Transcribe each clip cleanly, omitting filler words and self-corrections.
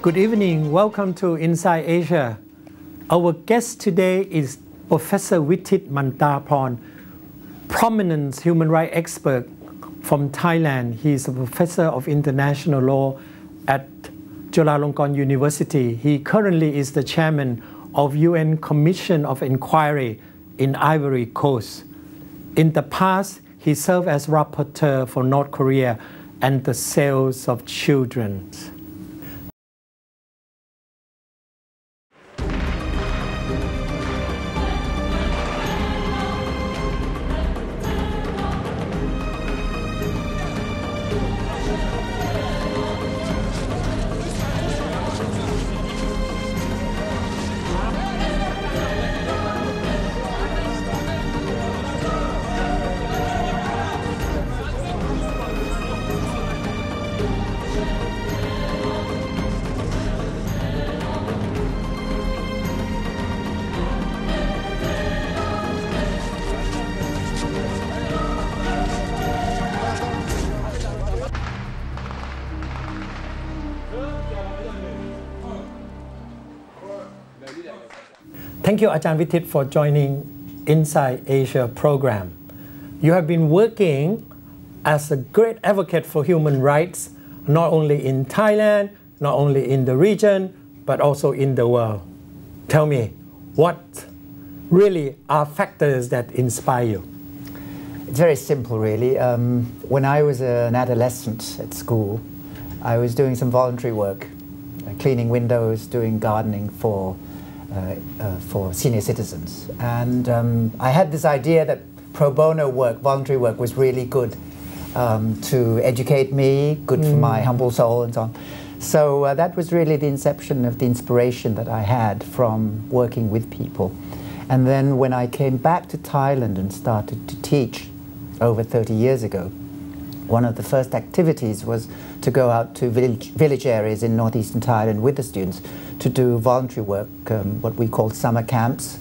Good evening. Welcome to Inside Asia. Our guest today is Professor Vitit Muntarbhorn, prominent human rights expert from Thailand. He is a professor of international law at Chulalongkorn University. He currently is the chairman of UN Commission of Inquiry in Ivory Coast. In the past, he served as rapporteur for North Korea and the sales of children. Thank you, Ajahn Vitit, for joining Inside Asia program. You have been working as a great advocate for human rights, not only in Thailand, not only in the region, but also in the world. Tell me, what really are factors that inspire you? It's very simple, really. When I was an adolescent at school, I was doing some voluntary work, cleaning windows, doing gardening for senior citizens. And I had this idea that pro bono work, voluntary work, was really good to educate me, good for my humble soul and so on. So that was really the inception of the inspiration that I had from working with people. And then when I came back to Thailand and started to teach over 30 years ago, one of the first activities was to go out to village areas in northeastern Thailand with the students to do voluntary work, what we call summer camps,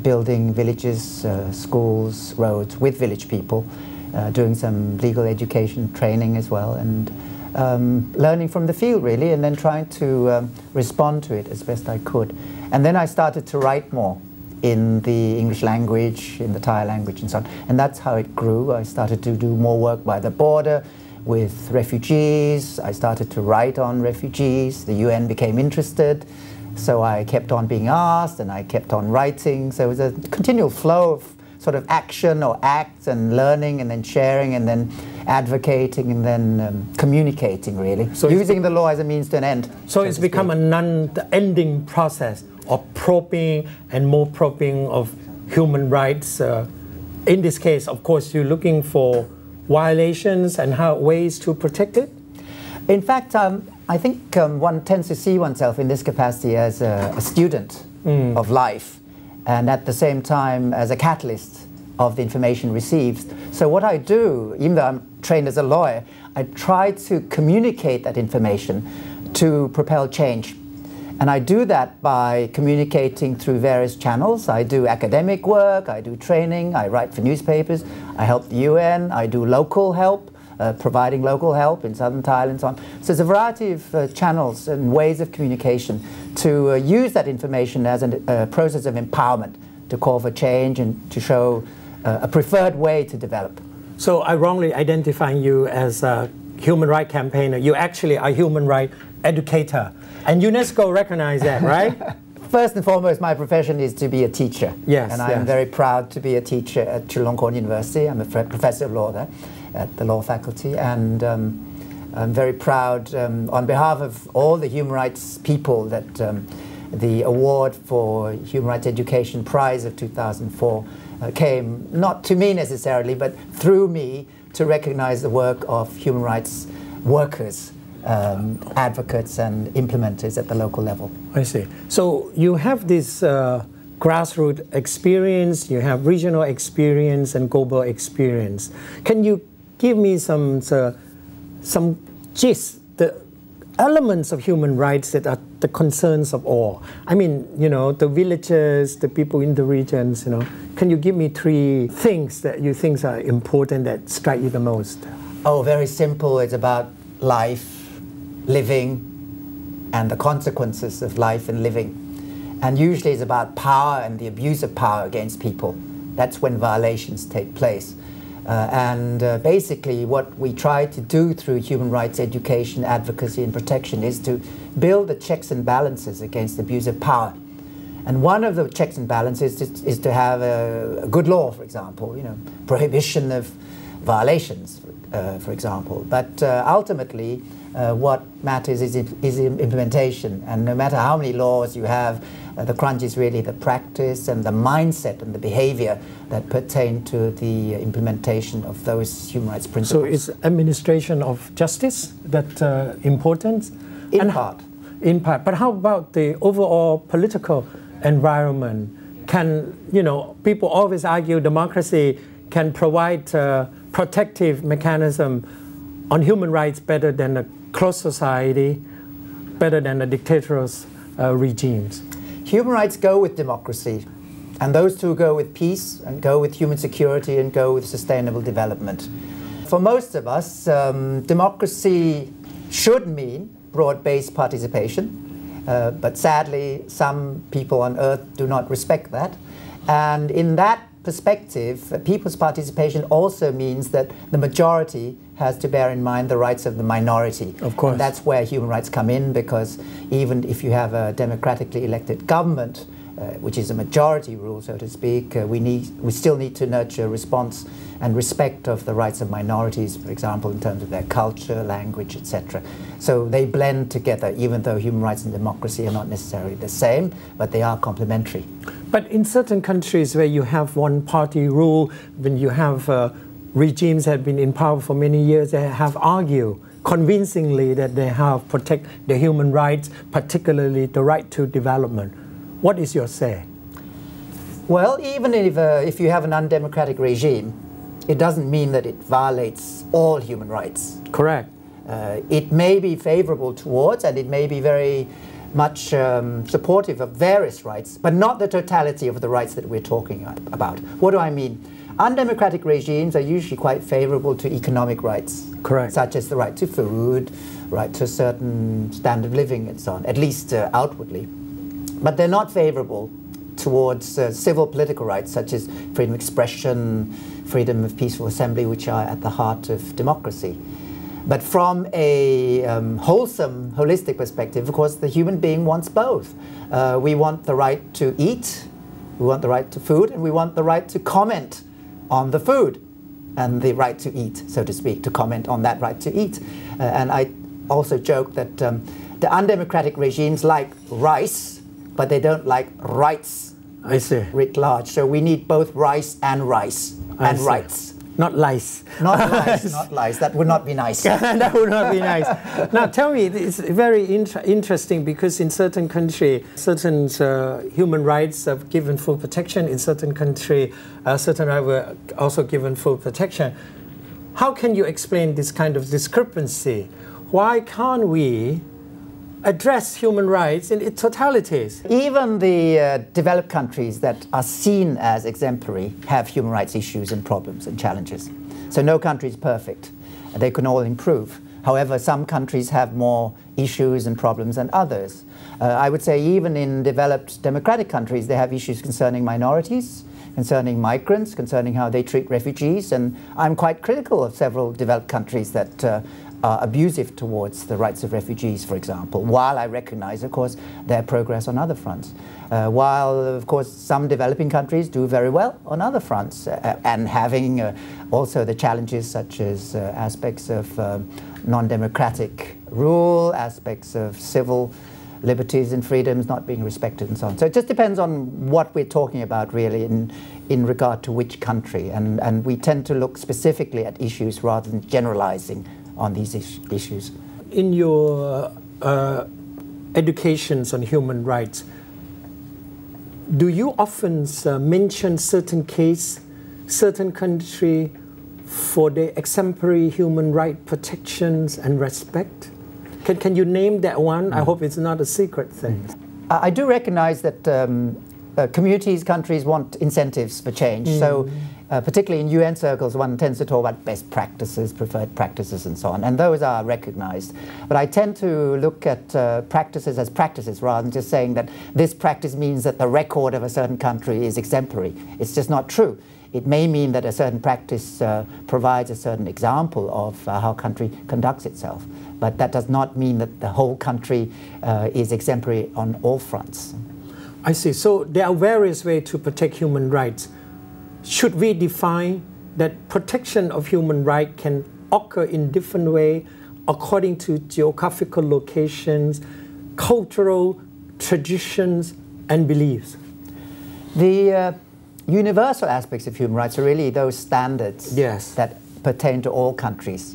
building villages, schools, roads with village people, doing some legal education training as well, and learning from the field really, and then trying to respond to it as best I could. And then I started to write more in the English language, in the Thai language and so on. And that's how it grew. I started to do more work by the border with refugees. I started to write on refugees. The UN became interested. So I kept on being asked and I kept on writing. So it was a continual flow of sort of action or acts and learning and then sharing and then advocating and then communicating really. So using the law as a means to an end. So it's become a non-ending process of probing and more probing of human rights. In this case, of course, you're looking for violations and how ways to protect it? In fact, I think one tends to see oneself in this capacity as a student of life and at the same time as a catalyst of the information received. So what I do, even though I'm trained as a lawyer, I try to communicate that information to propel change. And I do that by communicating through various channels. I do academic work, I do training, I write for newspapers, I help the UN, I do local help, providing local help in southern Thailand and so on. So there's a variety of channels and ways of communication to use that information as a process of empowerment, to call for change and to show a preferred way to develop. So I wrongly identifying you as a human rights campaigner. You actually are a human rights educator. And UNESCO recognizes that, right? First and foremost, my profession is to be a teacher. Yes, and I'm very proud to be a teacher at Chulalongkorn University. I'm a professor of law there at the law faculty. And I'm very proud on behalf of all the human rights people that the award for Human Rights Education Prize of 2004 came, not to me necessarily, but through me to recognize the work of human rights workers, advocates and implementers at the local level. I see. So you have this grassroots experience, you have regional experience and global experience. Can you give me some gist, the elements of human rights that are the concerns of all? I mean, you know, the villagers, the people in the regions, you know. Can you give me 3 things that you think are important that strike you the most? Oh, very simple. It's about life, living, and the consequences of life and living. And usually it's about power and the abuse of power against people. That's when violations take place. Basically what we try to do through human rights education, advocacy and protection is to build the checks and balances against abuse of power. And one of the checks and balances is to have a good law, for example, prohibition of violations, for example. But ultimately, what matters is implementation. And no matter how many laws you have, the crunch is really the practice and the mindset and the behavior that pertain to the implementation of those human rights principles. So is administration of justice that important? In part. In part. But how about the overall political environment? Can, people always argue democracy can provide a protective mechanism on human rights better than a closed society, better than the dictatorial regimes. Human rights go with democracy, and those two go with peace, and go with human security, and go with sustainable development. For most of us, democracy should mean broad-based participation, but sadly, some people on earth do not respect that. And in that perspective, people's participation also means that the majority has to bear in mind the rights of the minority. Of course. And that's where human rights come in, because even if you have a democratically elected government, which is a majority rule, so to speak, we still need to nurture response and respect of the rights of minorities, for example, in terms of their culture, language, etc. So they blend together, even though human rights and democracy are not necessarily the same, but they are complementary. But in certain countries where you have one-party rule, when you have regimes that have been in power for many years, they have argued convincingly that they have protect the human rights, particularly the right to development. What is your say? Well, even if you have an undemocratic regime, it doesn't mean that it violates all human rights. Correct. It may be favorable towards, and it may be very much supportive of various rights, but not the totality of the rights that we're talking about. What do I mean? Undemocratic regimes are usually quite favorable to economic rights. Correct. Such as the right to food, right to a certain standard of living and so on, at least outwardly. But they're not favorable towards civil political rights, such as freedom of expression, freedom of peaceful assembly, which are at the heart of democracy. But from a wholesome, holistic perspective, of course, the human being wants both. We want the right to eat, we want the right to food, and we want the right to comment on the food, and the right to eat, so to speak, to comment on that right to eat. And I also joke that the undemocratic regimes like rice, but they don't like rights writ large. So we need both rice and rights. Not lice. Not lice, not lice. That would not be nice. That would not be nice. Now tell me, it's very interesting because in certain countries, certain human rights are given full protection. In certain countries, certain rights were also given full protection. How can you explain this kind of discrepancy? Why can't we address human rights in its totalities? Even the developed countries that are seen as exemplary have human rights issues and problems and challenges. So no country is perfect. They can all improve. However, some countries have more issues and problems than others. I would say even in developed democratic countries, they have issues concerning minorities, concerning migrants, concerning how they treat refugees. And I'm quite critical of several developed countries that are abusive towards the rights of refugees, for example, while I recognize, of course, their progress on other fronts. While, of course, some developing countries do very well on other fronts, and having also the challenges such as aspects of non-democratic rule, aspects of civil liberties and freedoms not being respected and so on. So it just depends on what we're talking about, really, in regard to which country. And we tend to look specifically at issues rather than generalizing on these issues. In your educations on human rights, do you often mention certain case, certain country for their exemplary human right protections and respect? Can you name that one? I hope it's not a secret thing. I do recognize that communities, countries want incentives for change. So particularly in UN circles, one tends to talk about best practices, preferred practices, and so on, and those are recognized. But I tend to look at practices as practices rather than just saying that this practice means that the record of a certain country is exemplary. It's just not true. It may mean that a certain practice provides a certain example of how a country conducts itself, but that does not mean that the whole country is exemplary on all fronts. I see. So there are various ways to protect human rights. Should we define that protection of human rights can occur in different ways according to geographical locations, cultural traditions, and beliefs? The universal aspects of human rights are really those standards Yes. that pertain to all countries,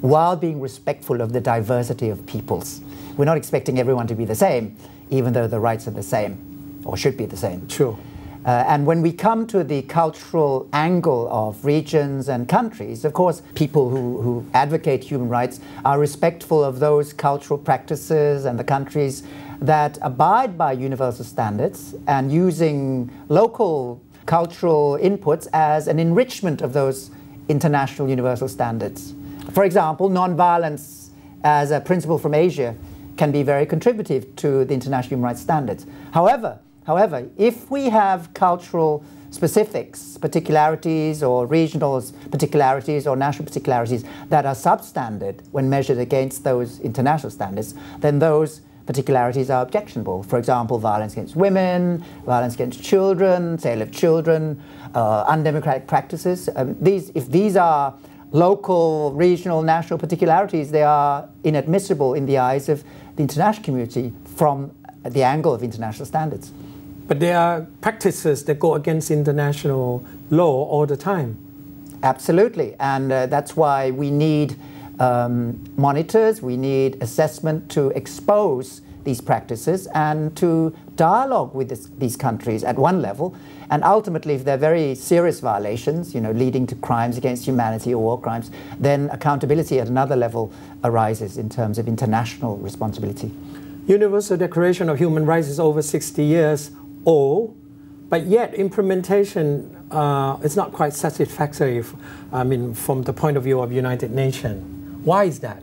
while being respectful of the diversity of peoples. We're not expecting everyone to be the same, even though the rights are the same, or should be the same. True. And when we come to the cultural angle of regions and countries, of course, people who advocate human rights are respectful of those cultural practices and the countries that abide by universal standards and using local cultural inputs as an enrichment of those international universal standards. For example, nonviolence as a principle from Asia can be very contributive to the international human rights standards. However, if we have cultural specifics, particularities, or regional particularities, or national particularities that are substandard when measured against those international standards, then those particularities are objectionable. For example, violence against women, violence against children, sale of children, undemocratic practices. If these are local, regional, national particularities, they are inadmissible in the eyes of the international community from the angle of international standards. But there are practices that go against international law all the time. Absolutely, and that's why we need monitors, we need assessment to expose these practices and to dialogue with these countries at one level. And ultimately, if they're very serious violations, leading to crimes against humanity or war crimes, then accountability at another level arises in terms of international responsibility. Universal Declaration of Human Rights is over 60 years old, but yet implementation is not quite satisfactory, from the point of view of United Nations. Why is that?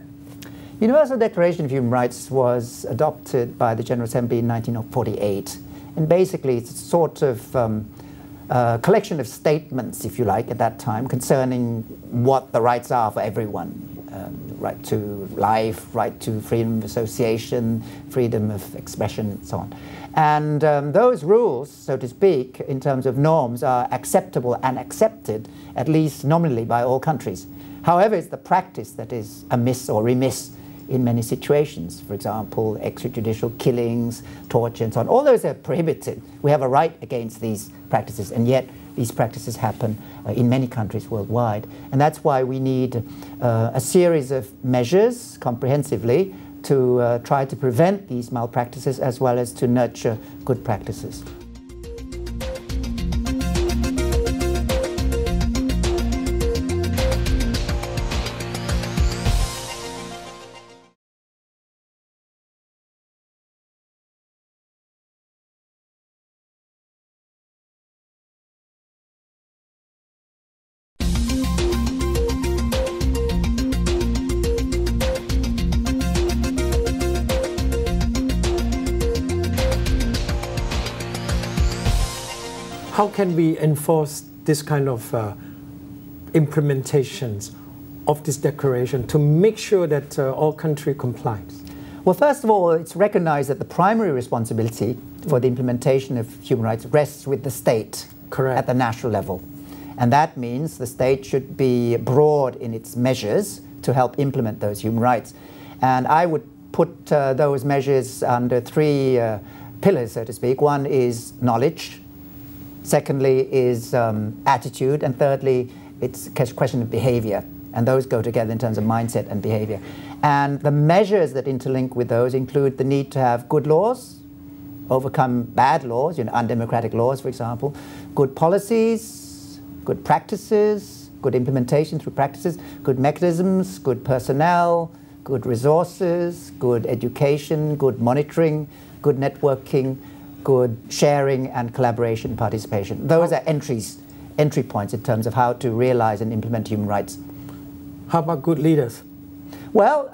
Universal Declaration of Human Rights was adopted by the General Assembly in 1948, and basically it's a sort of collection of statements, if you like, at that time concerning what the rights are for everyone. Right to life, right to freedom of association, freedom of expression, and so on. And those rules, so to speak, in terms of norms, are acceptable and accepted, at least nominally, by all countries. However, it's the practice that is amiss or remiss in many situations. For example, extrajudicial killings, torture, and so on. All those are prohibited. We have a right against these practices, and yet these practices happen in many countries worldwide. And that's why we need a series of measures comprehensively to try to prevent these malpractices as well as to nurture good practices. How can we enforce this kind of implementations of this declaration to make sure that all countries comply? Well, first of all, it's recognized that the primary responsibility for the implementation of human rights rests with the state. Correct. At the national level. And that means the state should be broad in its measures to help implement those human rights. And I would put those measures under three pillars, so to speak. One is knowledge. Secondly is attitude, and thirdly, it's a question of behavior. And those go together in terms of mindset and behavior. And the measures that interlink with those include the need to have good laws, overcome bad laws, undemocratic laws, for example, good policies, good practices, good implementation through practices, good mechanisms, good personnel, good resources, good education, good monitoring, good networking, good sharing and collaboration and participation. Those are entries entry points in terms of how to realize and implement human rights. How about good leaders? Well,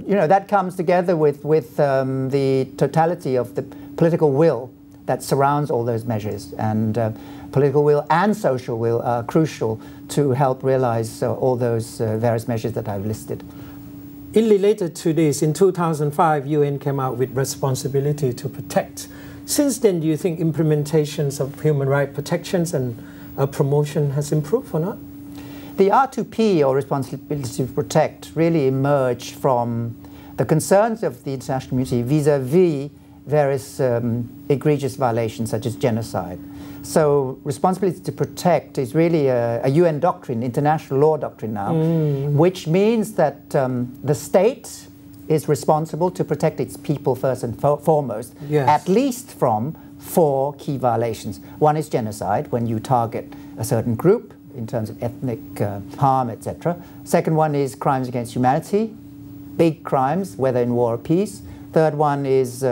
you know, that comes together with the totality of the political will that surrounds all those measures. And political will and social will are crucial to help realize all those various measures that I've listed. In related to this, in 2005, UN came out with responsibility to protect. Since then, do you think implementations of human rights protections and promotion has improved or not? The R2P, or responsibility to protect, really emerged from the concerns of the international community vis-à-vis various egregious violations such as genocide. So responsibility to protect is really a UN doctrine, international law doctrine now, which means that the state is responsible to protect its people first and foremost, at least from 4 key violations. One is genocide, when you target a certain group in terms of ethnic harm, etc. Second one is crimes against humanity, big crimes, whether in war or peace. Third one is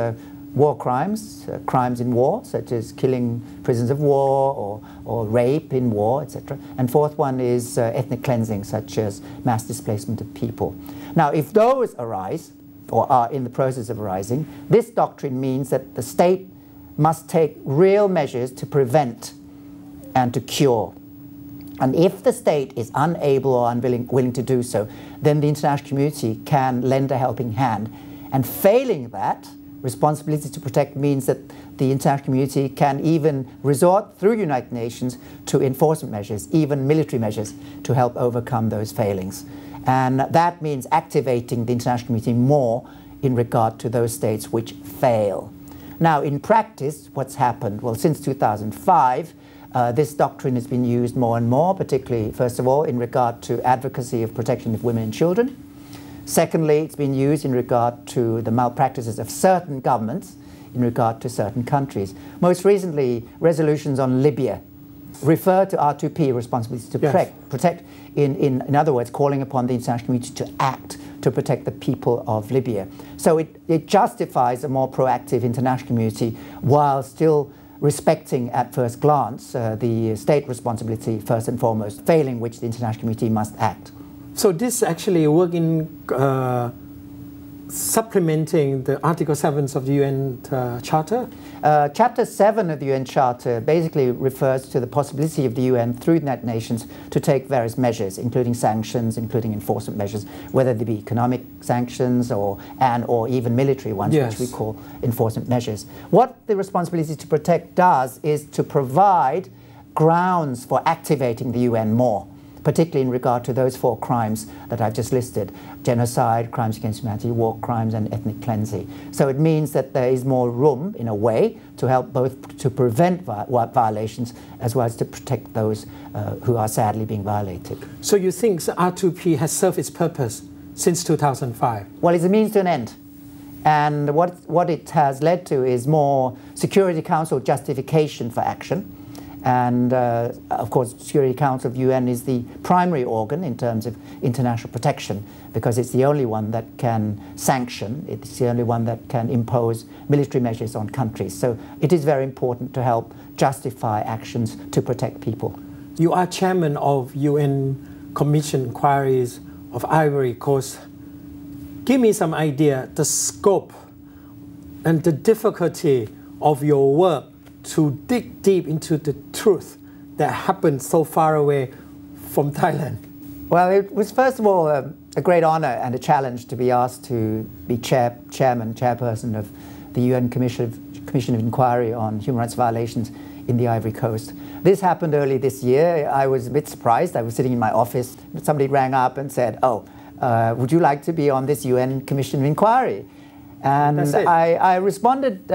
war crimes, crimes in war, such as killing prisoners of war or rape in war, etc. And fourth one is ethnic cleansing, such as mass displacement of people. Now, if those arise, or are in the process of arising, this doctrine means that the state must take real measures to prevent and to cure. And if the state is unable or willing to do so, then the international community can lend a helping hand. And failing that, responsibility to protect means that the international community can even resort through United Nations to enforcement measures, even military measures, to help overcome those failings. And that means activating the international community more in regard to those states which fail. Now, in practice, what's happened? Well, since 2005, this doctrine has been used more and more, particularly, first of all, in regard to advocacy of protection of women and children. Secondly, it's been used in regard to the malpractices of certain governments in regard to certain countries. Most recently, resolutions on Libya refer to R2P, responsibility to protect, in other words, calling upon the international community to act to protect the people of Libya. So it justifies a more proactive international community while still respecting at first glance the state responsibility first and foremost, failing which the international community must act. So this actually work in supplementing the Article 7 of the UN Charter? Chapter 7 of the UN Charter basically refers to the possibility of the UN through the United Nations to take various measures, including sanctions, including enforcement measures, whether they be economic sanctions or even military ones, which we call enforcement measures. What the responsibility to protect does is to provide grounds for activating the UN more, particularly in regard to those 4 crimes that I've just listed: genocide, crimes against humanity, war crimes, and ethnic cleansing. So it means that there is more room, in a way, to help both to prevent violations as well as to protect those who are sadly being violated. So you think the R2P has served its purpose since 2005? Well, it's a means to an end. And what it has led to is more Security Council justification for action. And of course, Security Council of UN is the primary organ in terms of international protection, because it's the only one that can sanction, it's the only one that can impose military measures on countries. So it is very important to help justify actions to protect people. You are chairman of UN Commission Inquiries of Ivory Coast. Give me some idea, the scope and the difficulty of your work to dig deep into the truth that happened so far away from Thailand? Well, it was first of all a great honor and a challenge to be asked to be chairperson of the UN Commission of Inquiry on Human Rights Violations in the Ivory Coast. This happened early this year. I was a bit surprised. I was sitting in my office. Somebody rang up and said, would you like to be on this UN Commission of Inquiry? And I responded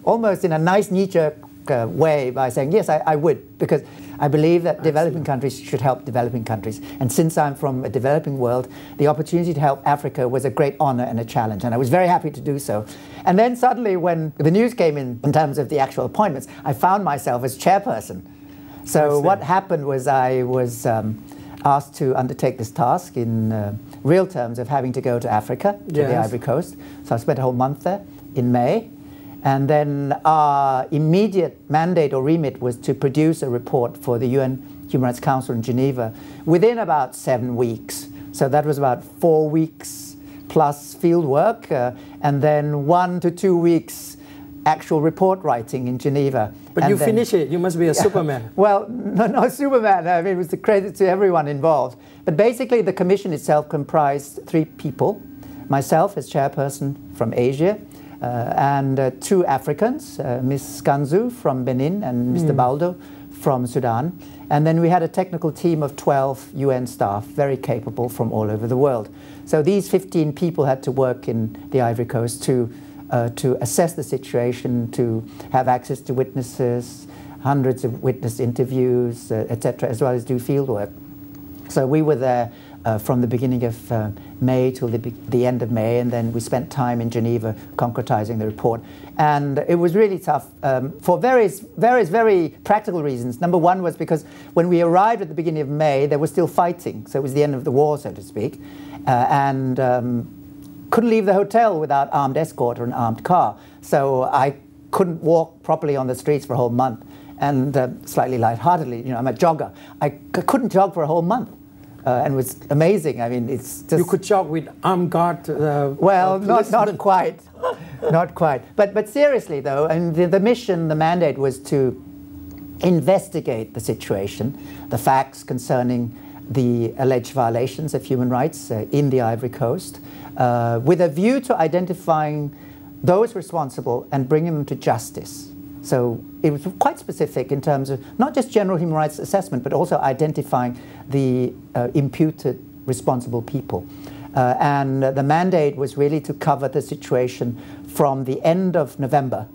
almost in a nice, knee-jerk way by saying, yes, I would, because I believe that developing countries should help developing countries. And since I'm from a developing world, the opportunity to help Africa was a great honor and a challenge, and I was very happy to do so. And then suddenly, when the news came in terms of the actual appointments, I found myself as chairperson. So what happened was I was asked to undertake this task in real terms of having to go to Africa, to the Ivory Coast. So I spent a whole month there in May. And then our immediate mandate or remit was to produce a report for the UN Human Rights Council in Geneva within about 7 weeks. So that was about 4 weeks plus field work, and then 1 to 2 weeks actual report writing in Geneva. But and you finish it, you must be a Superman. Well, no Superman. I mean, it was a credit to everyone involved. But basically the commission itself comprised 3 people. Myself as chairperson from Asia, and 2 Africans, Ms. Skanzu from Benin and Mr. Baldo from Sudan. And then we had a technical team of 12 UN staff, very capable from all over the world. So these 15 people had to work in the Ivory Coast to assess the situation, to have access to witnesses, hundreds of witness interviews, etc., as well as do field work. So we were there from the beginning of May till the end of May, and then we spent time in Geneva concretizing the report. And it was really tough for various very practical reasons. Number one was because when we arrived at the beginning of May, there was still fighting, so it was the end of the war, so to speak, and couldn't leave the hotel without armed escort or an armed car. So I couldn't walk properly on the streets for a whole month. And slightly lightheartedly, you know, I'm a jogger. I couldn't jog for a whole month. And it was amazing. I mean, it's just... You could jog with armed guard. Well, not quite. Not quite. But seriously, though, and the mission, the mandate was to investigate the situation, the facts concerning the alleged violations of human rights in the Ivory Coast, with a view to identifying those responsible and bringing them to justice. So it was quite specific in terms of not just general human rights assessment, but also identifying the imputed responsible people. And the mandate was really to cover the situation from the end of November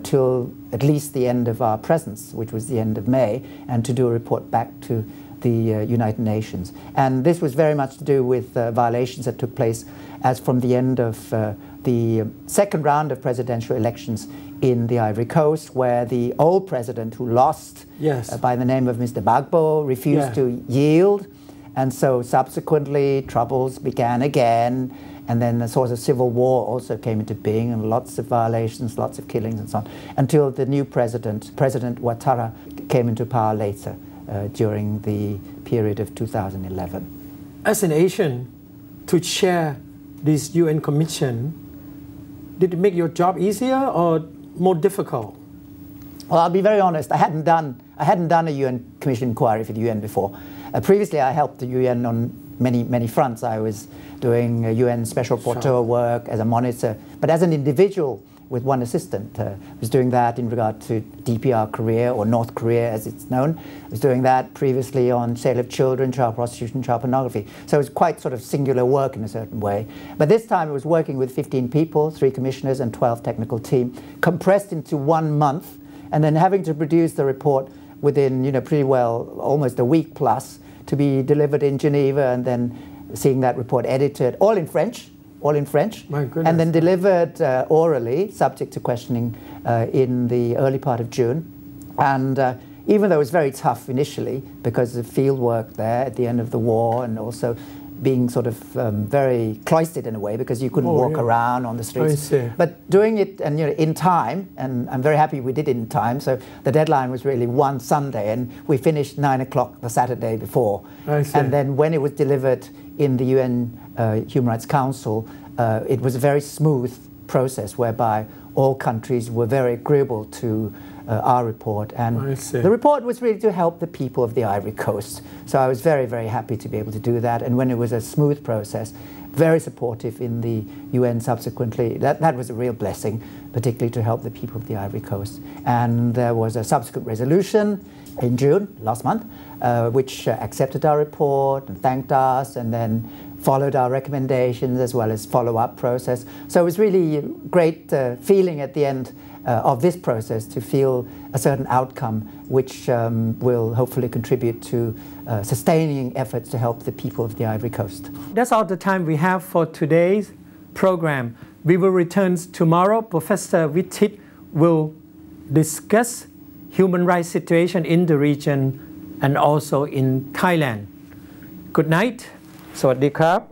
till at least the end of our presence, which was the end of May, and to do a report back to the United Nations. And this was very much to do with violations that took place as from the end of the second round of presidential elections in the Ivory Coast, where the old president who lost by the name of Mr. Gbagbo refused to yield. And so subsequently troubles began again, and then a sort of civil war also came into being, and lots of violations, lots of killings and so on, until the new president, President Ouattara, came into power later during the period of 2011. As an Asian, to chair this UN commission, did it make your job easier or more difficult? Well, I'll be very honest. I hadn't done a UN commission inquiry for the UN before. Previously, I helped the UN on many fronts. I was doing UN special rapporteur work as a monitor, but as an individual with one assistant. I was doing that in regard to DPR Korea, or North Korea as it's known. I was doing that previously on sale of children, child prostitution, child pornography. So it was quite sort of singular work in a certain way. But this time I was working with 15 people, 3 commissioners and 12 technical team, compressed into 1 month, and then having to produce the report within, you know, pretty well almost a week plus, to be delivered in Geneva, and then seeing that report edited, all in French, My goodness. and then delivered orally, subject to questioning, in the early part of June. And even though it was very tough initially because of field work there at the end of the war, and also being sort of very cloistered in a way because you couldn't walk around on the streets. But doing it, and you know, in time, and I'm very happy we did it in time. So the deadline was really one Sunday, and we finished 9 o'clock the Saturday before. And then when it was delivered in the UN Human Rights Council, it was a very smooth process whereby all countries were very agreeable to our report, and the report was really to help the people of the Ivory Coast. So I was very happy to be able to do that, and when it was a smooth process, very supportive in the UN subsequently. That was a real blessing, particularly to help the people of the Ivory Coast. And there was a subsequent resolution in June last month, which accepted our report and thanked us, and then followed our recommendations as well as follow-up process. So it was really a great feeling at the end of this process to feel a certain outcome which will hopefully contribute to sustaining efforts to help the people of the Ivory Coast. That's all the time we have for today's program. We will return tomorrow. Professor Vitit will discuss human rights situation in the region and also in Thailand. Good night. สวัสดีครับ